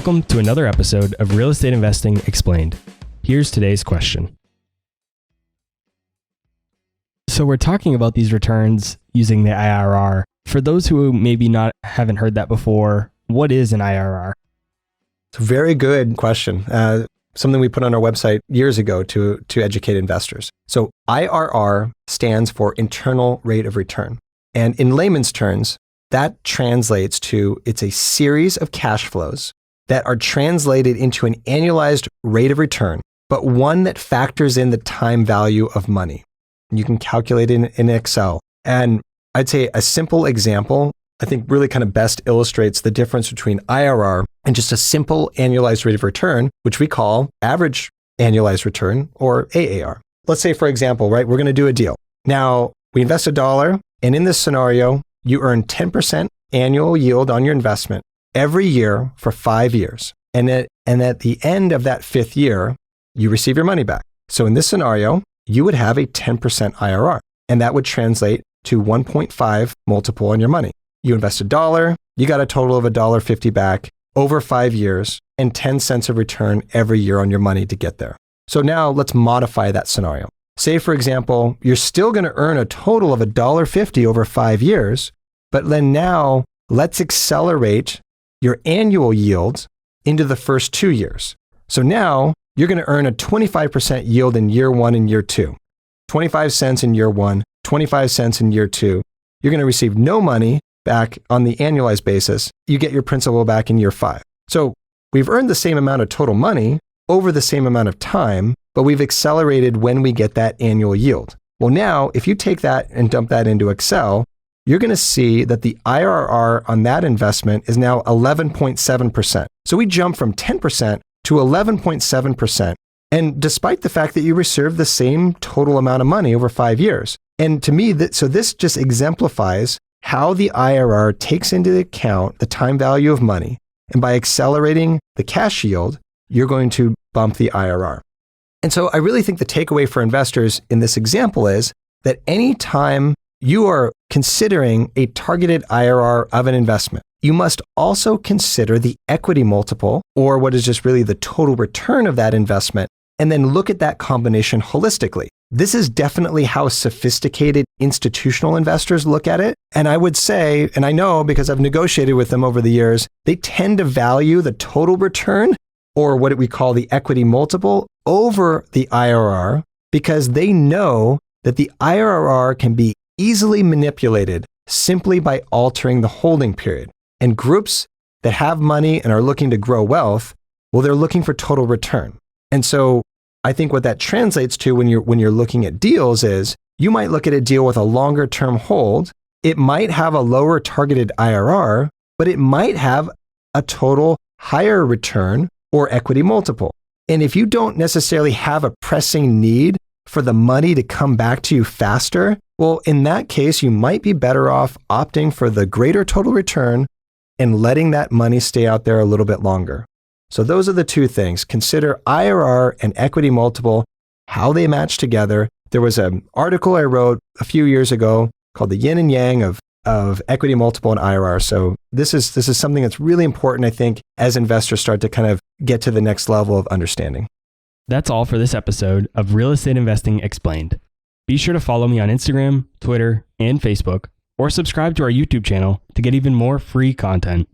Welcome to another episode of Real Estate Investing Explained. Here's today's question. So we're talking about these returns using the IRR. For those who maybe haven't heard that before, what is an IRR? It's a very good question. Something we put on our website years ago to educate investors. So IRR stands for internal rate of return. And in layman's terms, that translates to it's a series of cash flows that are translated into an annualized rate of return, but one that factors in the time value of money. You can calculate it in Excel. And I'd say a simple example, I think really kind of best illustrates the difference between IRR and just a simple annualized rate of return, which we call average annualized return or AAR. Let's say, for example, right, we're going to do a deal. Now, we invest $1, and in this scenario, you earn 10% annual yield on your investment every year for 5 years. And at the end of that 5th year, you receive your money back. So in this scenario, you would have a 10% IRR, and that would translate to 1.5 multiple on your money. You invest $1, you got a total of $1.50 back over 5 years and 10 cents of return every year on your money to get there. So now let's modify that scenario. Say, for example, you're still going to earn a total of $1.50 over 5 years, but then now let's accelerate your annual yields into the first 2 years. So now you're going to earn a 25% yield in year 1 and year 2, 25 cents in year 1, 25 cents in year 2. You're going to receive no money back on the annualized basis. You get your principal back in year 5. So we've earned the same amount of total money over the same amount of time, but we've accelerated when we get that annual yield. Well, now if you take that and dump that into Excel, you're going to see that the IRR on that investment is now 11.7%. So we jump from 10% to 11.7%. And despite the fact that you received the same total amount of money over 5 years. And to me, this just exemplifies how the IRR takes into account the time value of money. And by accelerating the cash yield, you're going to bump the IRR. And so I really think the takeaway for investors in this example is that anytime you are considering a targeted IRR of an investment, you must also consider the equity multiple, or what is just really the total return of that investment, and then look at that combination holistically. This is definitely how sophisticated institutional investors look at it. And I would say, and I know because I've negotiated with them over the years, they tend to value the total return, or what we call the equity multiple, over the IRR, because they know that the IRR can be easily manipulated simply by altering the holding period. And groups that have money and are looking to grow wealth, well, they're looking for total return. And so I think what that translates to when you're looking at deals is you might look at a deal with a longer term hold. It might have a lower targeted IRR, but it might have a total higher return or equity multiple. And if you don't necessarily have a pressing need for the money to come back to you faster, well, in that case, you might be better off opting for the greater total return and letting that money stay out there a little bit longer. So those are the two things. Consider IRR and equity multiple, how they match together. There was an article I wrote a few years ago called The Yin and Yang of Equity Multiple and IRR. So this is something that's really important, I think, as investors start to kind of get to the next level of understanding. That's all for this episode of Real Estate Investing Explained. Be sure to follow me on Instagram, Twitter, and Facebook, or subscribe to our YouTube channel to get even more free content.